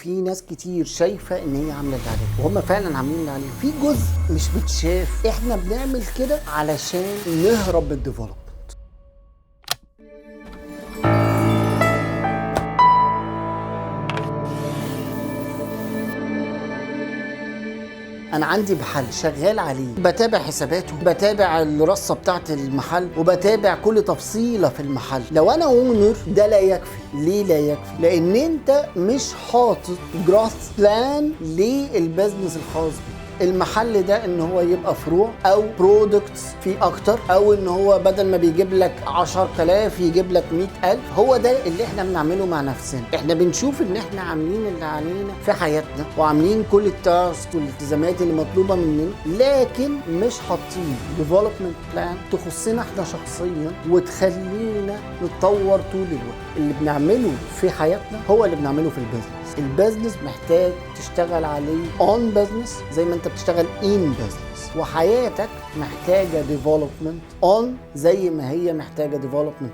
في ناس كتير شايفه ان هي عامله اللي عليها، وهم فعلا عاملين اللي عليهم. في جزء مش بتشاف، احنا بنعمل كده علشان نهرب بالديفلوبمنت. انا عندي محل شغال عليه، بتابع حساباته، بتابع الرصه بتاعت المحل، وبتابع كل تفصيله في المحل. لو انا اونر ده لا يكفي. ليه لا يكفي؟ لان انت مش حاطط جروث بلان للبزنس الخاص بيك. المحل ده ان هو يبقى فروع او برودكتس فيه اكتر، او ان هو بدل ما بيجيب لك 10,000 يجيب لك 100,000. هو ده اللي احنا بنعمله مع نفسنا. احنا بنشوف ان احنا عاملين اللي علينا في حياتنا، وعاملين كل التاسك والالتزامات اللي مطلوبه مننا، لكن مش حاطين ديفلوبمنت بلان تخصنا احنا شخصيا وتخلينا نتطور طول الوقت. اللي بنعمله في حياتنا هو اللي بنعمله في البيزنس. البيزنس محتاج تشتغل عليه اون بيزنس زي ما انت بتشتغل ان بيزنس، وحياتك محتاجه ديفلوبمنت اون زي ما هي محتاجه ديفلوبمنت